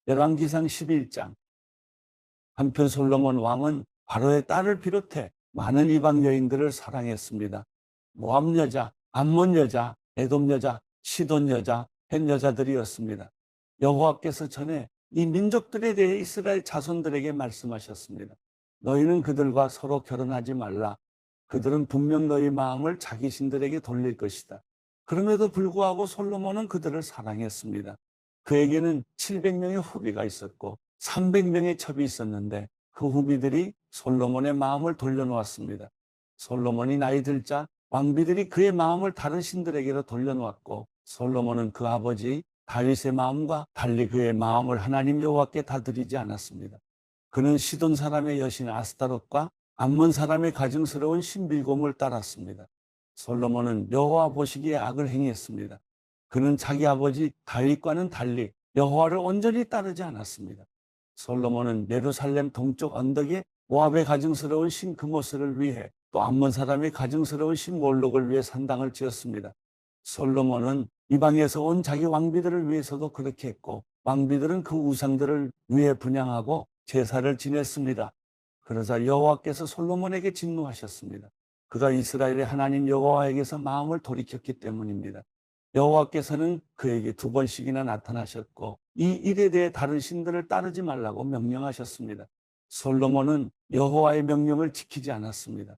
열왕기상 11장. 한편 솔로몬 왕은 바로의 딸을 비롯해 많은 이방 여인들을 사랑했습니다. 모압 여자, 암몬 여자, 에돔 여자, 시돈 여자, 헷 여자들이었습니다. 여호와께서 전에 이 민족들에 대해 이스라엘 자손들에게 말씀하셨습니다. 너희는 그들과 서로 결혼하지 말라. 그들은 분명 너희 마음을 자기 신들에게 돌릴 것이다. 그럼에도 불구하고 솔로몬은 그들을 사랑했습니다. 그에게는 700명의 후비가 있었고 300명의 첩이 있었는데 그 후비들이 솔로몬의 마음을 돌려놓았습니다. 솔로몬이 나이 들자 왕비들이 그의 마음을 다른 신들에게로 돌려놓았고 솔로몬은 그 아버지 다윗의 마음과 달리 그의 마음을 하나님 여호와께 다 드리지 않았습니다. 그는 시돈 사람의 여신 아스타롯과 암몬 사람의 가증스러운 신빌곰을 따랐습니다. 솔로몬은 여호와 보시기에 악을 행했습니다. 그는 자기 아버지 다윗과는 달리 여호와를 온전히 따르지 않았습니다. 솔로몬은 예루살렘 동쪽 언덕에 모압의 가증스러운 신 그모스를 위해 또 암몬 사람의 가증스러운 신 몰록을 위해 산당을 지었습니다. 솔로몬은 이방에서 온 자기 왕비들을 위해서도 그렇게 했고 왕비들은 그 우상들을 위해 분향하고 제사를 지냈습니다. 그러자 여호와께서 솔로몬에게 진노하셨습니다. 그가 이스라엘의 하나님 여호와에게서 마음을 돌이켰기 때문입니다. 여호와께서는 그에게 2번씩이나 나타나셨고 이 일에 대해 다른 신들을 따르지 말라고 명령하셨습니다. 솔로몬은 여호와의 명령을 지키지 않았습니다.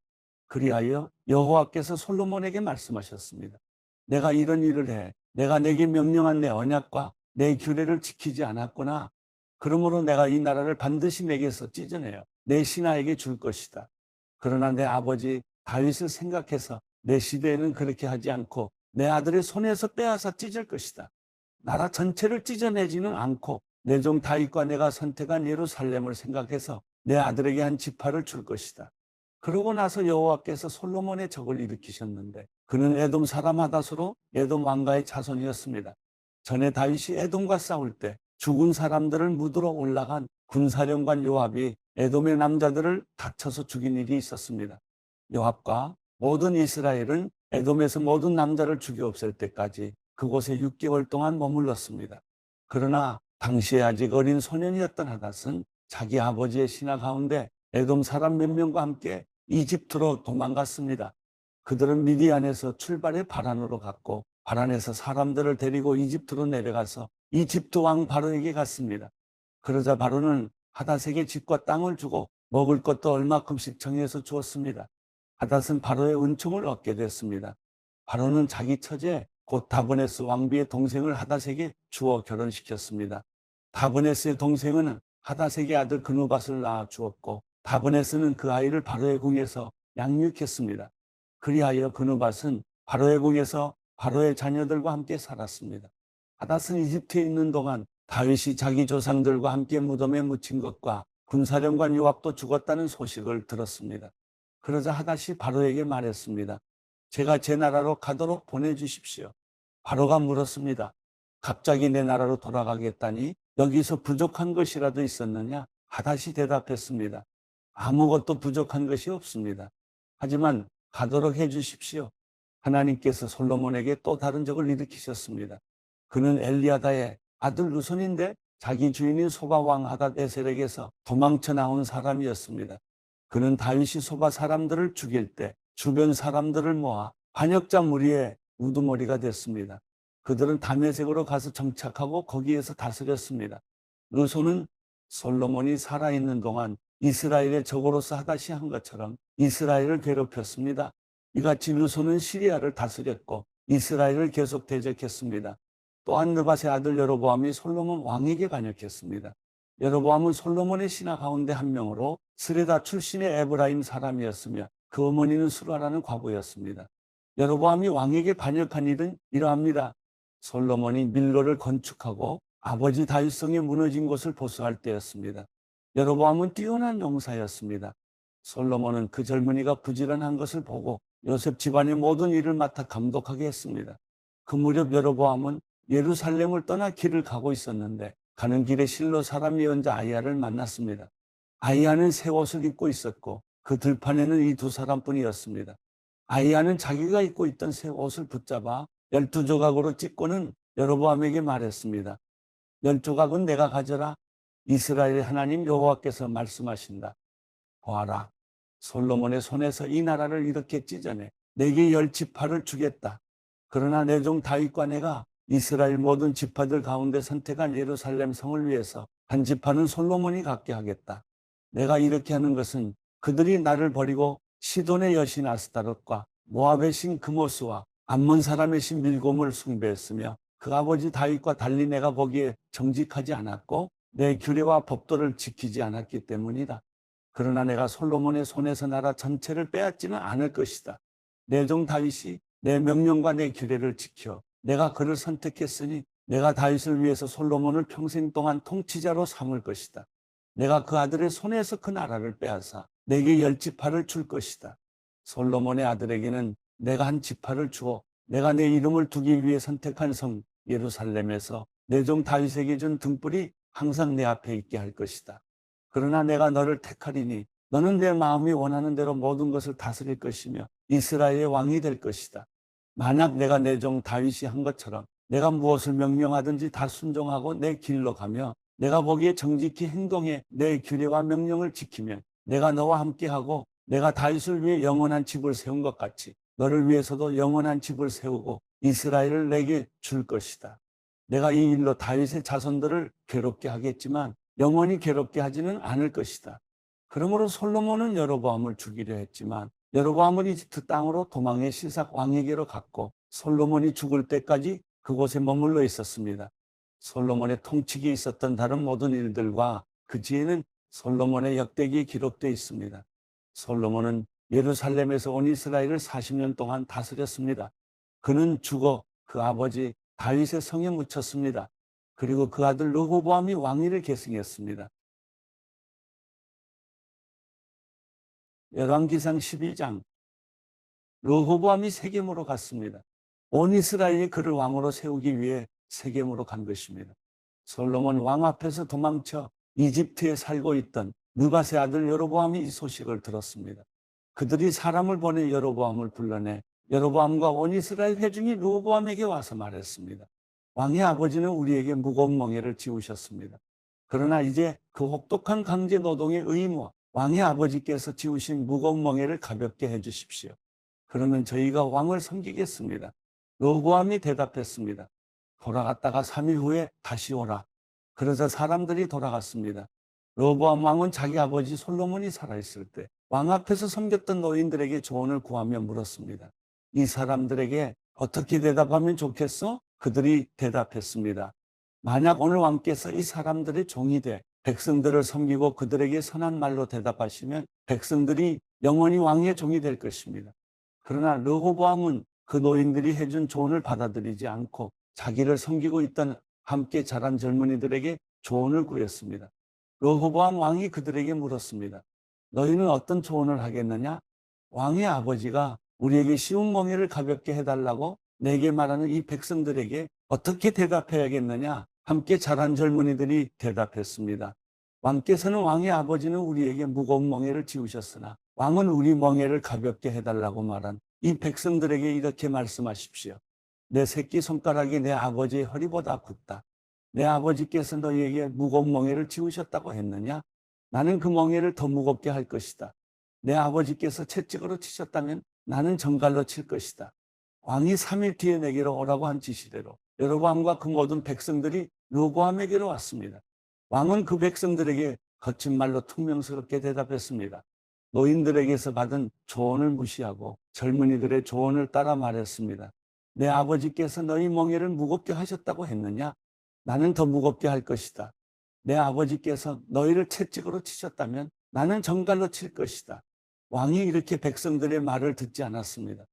그리하여 여호와께서 솔로몬에게 말씀하셨습니다. 내가 이런 일을 해 내가 내게 명령한 내 언약과 내 규례를 지키지 않았구나. 그러므로 내가 이 나라를 반드시 내게서 찢어내어 내 신하에게 줄 것이다. 그러나 내 아버지 다윗을 생각해서 내 시대에는 그렇게 하지 않고 내 아들의 손에서 빼앗아 찢을 것이다. 나라 전체를 찢어내지는 않고 내 종 다윗과 내가 선택한 예루살렘을 생각해서 내 아들에게 한 지파를 줄 것이다. 그러고 나서 여호와께서 솔로몬의 적을 일으키셨는데 그는 에돔 사람 하닷으로 에돔 왕가의 자손이었습니다. 전에 다윗이 에돔과 싸울 때 죽은 사람들을 묻으러 올라간 군사령관 요압이 에돔의 남자들을 다쳐서 죽인 일이 있었습니다. 요압과 모든 이스라엘은 에돔에서 모든 남자를 죽여 없앨 때까지 그곳에 6개월 동안 머물렀습니다. 그러나 당시에 아직 어린 소년이었던 하닷은 자기 아버지의 신하 가운데 에돔 사람 몇 명과 함께 이집트로 도망갔습니다. 그들은 미디안에서 출발해 바란으로 갔고 바란에서 사람들을 데리고 이집트로 내려가서 이집트 왕 바로에게 갔습니다. 그러자 바로는 하닷에게 집과 땅을 주고 먹을 것도 얼마큼씩 정해서 주었습니다. 하닷은 바로의 은총을 얻게 됐습니다. 바로는 자기 처제 곧 다브네스 왕비의 동생을 하닷에게 주어 결혼시켰습니다. 다브네스의 동생은 하닷에게 아들 그누밧을 낳아 주었고 다브네스는 그 아이를 바로의 궁에서 양육했습니다. 그리하여 그누밧은 바로의 궁에서 바로의 자녀들과 함께 살았습니다. 하닷은 이집트에 있는 동안 다윗이 자기 조상들과 함께 무덤에 묻힌 것과 군사령관 요압도 죽었다는 소식을 들었습니다. 그러자 하닷이 바로에게 말했습니다. 제가 제 나라로 가도록 보내주십시오. 바로가 물었습니다. 갑자기 내 나라로 돌아가겠다니 여기서 부족한 것이라도 있었느냐? 하닷이 대답했습니다. 아무것도 부족한 것이 없습니다. 하지만 가도록 해주십시오. 하나님께서 솔로몬에게 또 다른 적을 일으키셨습니다. 그는 엘리아다의 아들 루손인데 자기 주인인 소바 왕 하닷에셀에게서 도망쳐 나온 사람이었습니다. 그는 다윗이 소바 사람들을 죽일 때 주변 사람들을 모아 반역자 무리의 우두머리가 됐습니다. 그들은 다메섹으로 가서 정착하고 거기에서 다스렸습니다. 루손은 솔로몬이 살아있는 동안 이스라엘의 적으로서 하닷이 한 것처럼 이스라엘을 괴롭혔습니다. 이같이 루손은 시리아를 다스렸고 이스라엘을 계속 대적했습니다. 또한 느밧의 아들 여로보암이 솔로몬 왕에게 반역했습니다. 여로보암은 솔로몬의 신하 가운데 한 명으로 스레다 출신의 에브라임 사람이었으며 그 어머니는 수라라는 과부였습니다. 여로보암이 왕에게 반역한 일은 이러합니다. 솔로몬이 밀로를 건축하고 아버지 다윗성이 무너진 곳을 보수할 때였습니다. 여로보암은 뛰어난 용사였습니다. 솔로몬은 그 젊은이가 부지런한 것을 보고 요셉 집안의 모든 일을 맡아 감독하게 했습니다. 그 무렵 여로보암은 예루살렘을 떠나 길을 가고 있었는데 가는 길에 실로 사람 예언자 아이야를 만났습니다. 아이야는 새 옷을 입고 있었고 그 들판에는 이 2사람뿐이었습니다. 아이야는 자기가 입고 있던 새 옷을 붙잡아 12조각으로 찢고는 여로보암에게 말했습니다. 열조각은 내가 가져라. 이스라엘의 하나님 여호와께서 말씀하신다. 보아라, 솔로몬의 손에서 이 나라를 이렇게 찢어내 내게 10지파를 주겠다. 그러나 내 종 다윗과 내가 이스라엘 모든 지파들 가운데 선택한 예루살렘 성을 위해서 한 지파는 솔로몬이 갖게 하겠다. 내가 이렇게 하는 것은 그들이 나를 버리고 시돈의 여신 아스타롯과 모압의 신 그모스와 암몬 사람의 신 밀곰을 숭배했으며 그 아버지 다윗과 달리 내가 보기에 정직하지 않았고 내 규례와 법도를 지키지 않았기 때문이다. 그러나 내가 솔로몬의 손에서 나라 전체를 빼앗지는 않을 것이다. 내 종 다윗이 내 명령과 내 규례를 지켜 내가 그를 선택했으니 내가 다윗을 위해서 솔로몬을 평생 동안 통치자로 삼을 것이다. 내가 그 아들의 손에서 그 나라를 빼앗아 내게 10지파를 줄 것이다. 솔로몬의 아들에게는 내가 한 지파를 주어 내가 내 이름을 두기 위해 선택한 성 예루살렘에서 내 종 다윗에게 준 등불이 항상 내 앞에 있게 할 것이다. 그러나 내가 너를 택하리니 너는 내 마음이 원하는 대로 모든 것을 다스릴 것이며 이스라엘의 왕이 될 것이다. 만약 내가 내 종 다윗이 한 것처럼 내가 무엇을 명령하든지 다 순종하고 내 길로 가며 내가 보기에 정직히 행동해 내 규례와 명령을 지키면 내가 너와 함께하고 내가 다윗을 위해 영원한 집을 세운 것 같이 너를 위해서도 영원한 집을 세우고 이스라엘을 내게 줄 것이다. 내가 이 일로 다윗의 자손들을 괴롭게 하겠지만 영원히 괴롭게 하지는 않을 것이다. 그러므로 솔로몬은 여로보암을 죽이려 했지만 여로보암은 이집트 땅으로 도망해 시삭 왕에게로 갔고 솔로몬이 죽을 때까지 그곳에 머물러 있었습니다. 솔로몬의 통치기에 있었던 다른 모든 일들과 그 뒤에는 솔로몬의 역대기에 기록되어 있습니다. 솔로몬은 예루살렘에서 온 이스라엘을 40년 동안 다스렸습니다. 그는 죽어 그 아버지 다윗의 성에 묻혔습니다. 그리고 그 아들 르호보암이 왕위를 계승했습니다. 열왕기상 12장, 르호보암이 세겜으로 갔습니다. 온 이스라엘이 그를 왕으로 세우기 위해 세겜으로 간 것입니다. 솔로몬 왕 앞에서 도망쳐 이집트에 살고 있던 느밧의 아들 여로보암이 이 소식을 들었습니다. 그들이 사람을 보내 여로보암을 불러내 여로보암과 온 이스라엘 회중이 르호보암에게 와서 말했습니다. 왕의 아버지는 우리에게 무거운 멍에를 지우셨습니다. 그러나 이제 그 혹독한 강제 노동의 의무와 왕의 아버지께서 지우신 무거운 멍에를 가볍게 해주십시오. 그러면 저희가 왕을 섬기겠습니다. 르호보암이 대답했습니다. 돌아갔다가 3일 후에 다시 오라. 그러자 사람들이 돌아갔습니다. 르호보암 왕은 자기 아버지 솔로몬이 살아있을 때 왕 앞에서 섬겼던 노인들에게 조언을 구하며 물었습니다. 이 사람들에게 어떻게 대답하면 좋겠어? 그들이 대답했습니다. 만약 오늘 왕께서 이 사람들의 종이 돼 백성들을 섬기고 그들에게 선한 말로 대답하시면 백성들이 영원히 왕의 종이 될 것입니다. 그러나 르호보암은 그 노인들이 해준 조언을 받아들이지 않고 자기를 섬기고 있던 함께 자란 젊은이들에게 조언을 구했습니다. 르호보암 왕이 그들에게 물었습니다. 너희는 어떤 조언을 하겠느냐? 왕의 아버지가 우리에게 쉬운 멍에를 가볍게 해달라고 내게 말하는 이 백성들에게 어떻게 대답해야겠느냐? 함께 자란 젊은이들이 대답했습니다. 왕께서는 왕의 아버지는 우리에게 무거운 멍에를 지우셨으나 왕은 우리 멍에를 가볍게 해달라고 말한 이 백성들에게 이렇게 말씀하십시오. 내 새끼손가락이 내 아버지의 허리보다 굵다. 내 아버지께서 너희에게 무거운 멍에를 지우셨다고 했느냐? 나는 그 멍에를 더 무겁게 할 것이다. 내 아버지께서 채찍으로 치셨다면 나는 정갈로 칠 것이다. 왕이 3일 뒤에 내게로 오라고 한 지시대로 여로보암과 그 모든 백성들이 르호보암에게로 왔습니다. 왕은 그 백성들에게 거친 말로 퉁명스럽게 대답했습니다. 노인들에게서 받은 조언을 무시하고 젊은이들의 조언을 따라 말했습니다. 내 아버지께서 너희 멍에를 무겁게 하셨다고 했느냐? 나는 더 무겁게 할 것이다. 내 아버지께서 너희를 채찍으로 치셨다면 나는 정갈로 칠 것이다. 왕이 이렇게 백성들의 말을 듣지 않았습니다.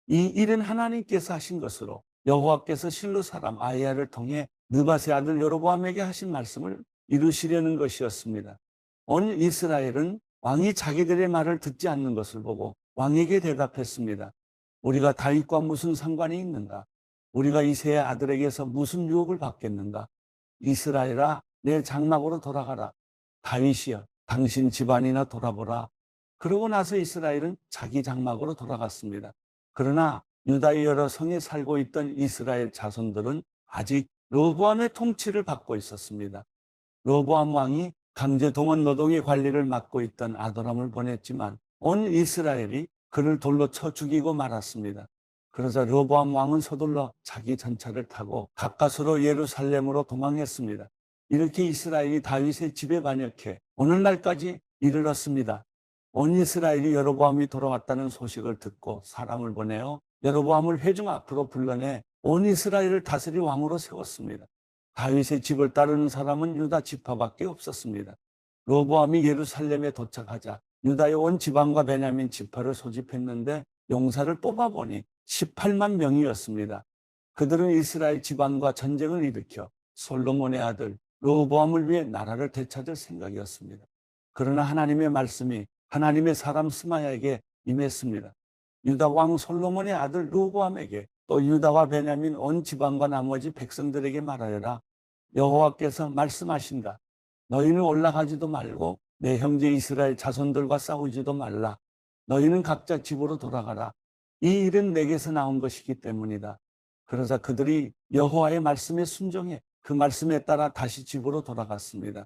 이 일은 하나님께서 하신 것으로 여호와께서 실로 사람 아히야를 통해 느밧의 아들 여로보암에게 하신 말씀을 이루시려는 것이었습니다. 온 이스라엘은 왕이 자기들의 말을 듣지 않는 것을 보고 왕에게 대답했습니다. 우리가 다윗과 무슨 상관이 있는가? 우리가 이새의 아들에게서 무슨 유혹을 받겠는가? 이스라엘아, 내 장막으로 돌아가라. 다윗이여, 당신 집안이나 돌아보라. 그러고 나서 이스라엘은 자기 장막으로 돌아갔습니다. 그러나 유다의 여러 성에 살고 있던 이스라엘 자손들은 아직 르호보암의 통치를 받고 있었습니다. 르호보암 왕이 강제 동원 노동의 관리를 맡고 있던 아도람을 보냈지만 온 이스라엘이 그를 돌로 쳐 죽이고 말았습니다. 그러자 르호보암 왕은 서둘러 자기 전차를 타고 가까스로 예루살렘으로 도망했습니다. 이렇게 이스라엘이 다윗의 집에 반역해 오늘날까지 이르렀습니다. 온 이스라엘이 여로보암이 돌아왔다는 소식을 듣고 사람을 보내어 여로보암을 회중 앞으로 불러내 온 이스라엘을 다스릴 왕으로 세웠습니다. 다윗의 집을 따르는 사람은 유다 지파밖에 없었습니다. 르호보암이 예루살렘에 도착하자 유다의 온 지방과 베냐민 지파를 소집했는데 용사를 뽑아보니 18만 명이었습니다. 그들은 이스라엘 지방과 전쟁을 일으켜 솔로몬의 아들 르호보암을 위해 나라를 되찾을 생각이었습니다. 그러나 하나님의 말씀이 하나님의 사람 스마야에게 임했습니다. 유다 왕 솔로몬의 아들 르호보암에게 또 유다와 베냐민 온 지방과 나머지 백성들에게 말하여라. 여호와께서 말씀하신다. 너희는 올라가지도 말고 내 형제 이스라엘 자손들과 싸우지도 말라. 너희는 각자 집으로 돌아가라. 이 일은 내게서 나온 것이기 때문이다. 그러자 그들이 여호와의 말씀에 순종해 그 말씀에 따라 다시 집으로 돌아갔습니다.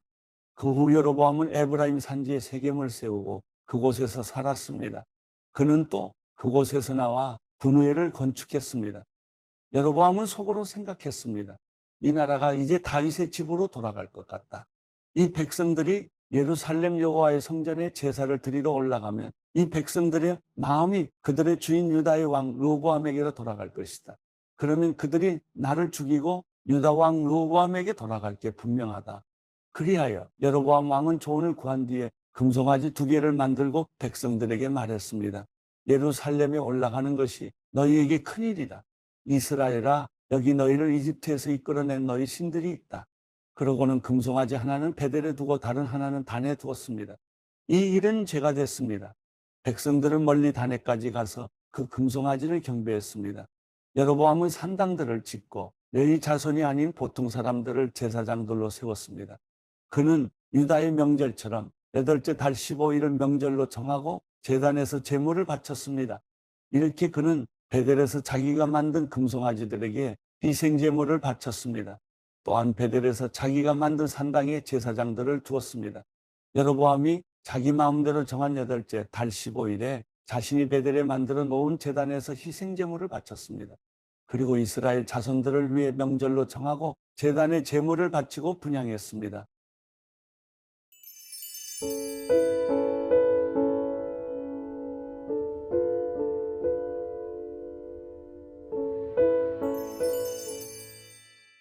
그 후 여로보암은 에브라임 산지에 세겜을 세우고 그곳에서 살았습니다. 그는 또 그곳에서 나와 분우엘을 건축했습니다. 여로보암은 속으로 생각했습니다. 이 나라가 이제 다윗의 집으로 돌아갈 것 같다. 이 백성들이 예루살렘 여호와의 성전에 제사를 드리러 올라가면 이 백성들의 마음이 그들의 주인 유다의 왕 르호보암에게로 돌아갈 것이다. 그러면 그들이 나를 죽이고 유다 왕 르호보암에게 돌아갈 게 분명하다. 그리하여 여로보암 왕은 조언을 구한 뒤에 금송아지 2개를 만들고 백성들에게 말했습니다. 예루살렘에 올라가는 것이 너희에게 큰일이다. 이스라엘아, 여기 너희를 이집트에서 이끌어낸 너희 신들이 있다. 그러고는 금송아지 하나는 베델에 두고 다른 하나는 단에 두었습니다. 이 일은 죄가 됐습니다. 백성들은 멀리 단에까지 가서 그 금송아지를 경배했습니다. 여로보암은 산당들을 짓고 레위 자손이 아닌 보통 사람들을 제사장들로 세웠습니다. 그는 유다의 명절처럼 8째 달 15일을 명절로 정하고 제단에서 제물을 바쳤습니다. 이렇게 그는 베델에서 자기가 만든 금송아지들에게 희생제물을 바쳤습니다. 또한 베델에서 자기가 만든 산당에 제사장들을 두었습니다. 여로보암이 자기 마음대로 정한 8째 달 15일에 자신이 베델에 만들어 놓은 제단에서 희생제물을 바쳤습니다. 그리고 이스라엘 자손들을 위해 명절로 정하고 제단에 제물을 바치고 분향했습니다.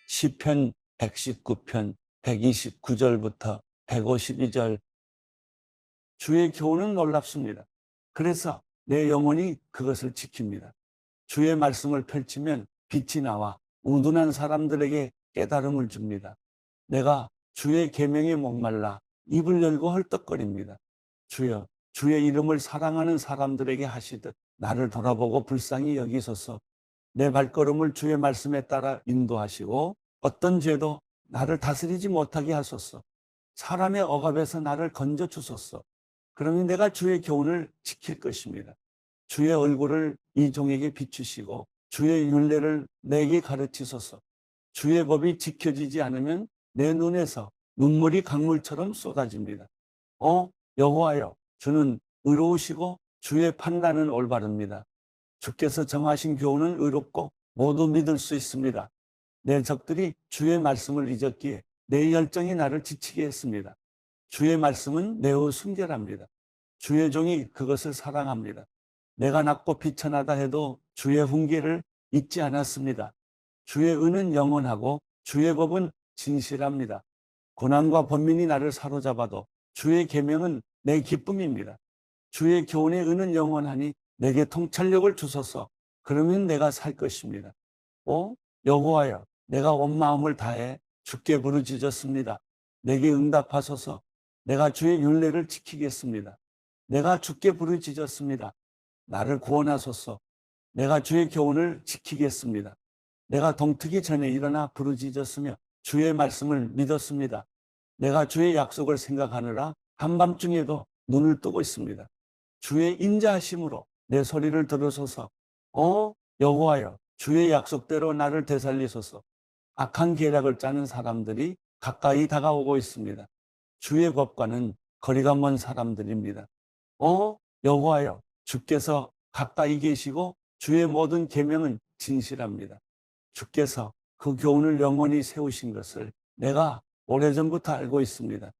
시편 119편 129절부터 152절. 주의 교훈은 놀랍습니다. 그래서 내 영혼이 그것을 지킵니다. 주의 말씀을 펼치면 빛이 나와 우둔한 사람들에게 깨달음을 줍니다. 내가 주의 계명에 목말라 입을 열고 헐떡거립니다. 주여, 주의 이름을 사랑하는 사람들에게 하시듯 나를 돌아보고 불쌍히 여기소서. 내 발걸음을 주의 말씀에 따라 인도하시고 어떤 죄도 나를 다스리지 못하게 하소서. 사람의 억압에서 나를 건져 주소서. 그러면 내가 주의 교훈을 지킬 것입니다. 주의 얼굴을 이 종에게 비추시고 주의 율례를 내게 가르치소서. 주의 법이 지켜지지 않으면 내 눈에서 눈물이 강물처럼 쏟아집니다. 여호와여, 주는 의로우시고 주의 판단은 올바릅니다. 주께서 정하신 교훈은 의롭고 모두 믿을 수 있습니다. 내 적들이 주의 말씀을 잊었기에 내 열정이 나를 지치게 했습니다. 주의 말씀은 매우 순결합니다. 주의 종이 그것을 사랑합니다. 내가 낮고 비천하다 해도 주의 훈계를 잊지 않았습니다. 주의 은은 영원하고 주의 법은 진실합니다. 고난과 번민이 나를 사로잡아도 주의 계명은 내 기쁨입니다. 주의 교훈의 은은 영원하니 내게 통찰력을 주소서. 그러면 내가 살 것입니다. 여호와여, 내가 온 마음을 다해 주께 부르짖었습니다. 내게 응답하소서. 내가 주의 율례를 지키겠습니다. 내가 주께 부르짖었습니다. 나를 구원하소서. 내가 주의 교훈을 지키겠습니다. 내가 동트기 전에 일어나 부르짖었으며 주의 말씀을 믿었습니다. 내가 주의 약속을 생각하느라 한밤중에도 눈을 뜨고 있습니다. 주의 인자하심으로 내 소리를 들으소서. 여호와여, 주의 약속대로 나를 되살리소서. 악한 계략을 짜는 사람들이 가까이 다가오고 있습니다. 주의 법과는 거리가 먼 사람들입니다. 여호와여, 주께서 가까이 계시고 주의 모든 계명은 진실합니다. 주께서 그 교훈을 영원히 세우신 것을 내가 오래전부터 알고 있습니다.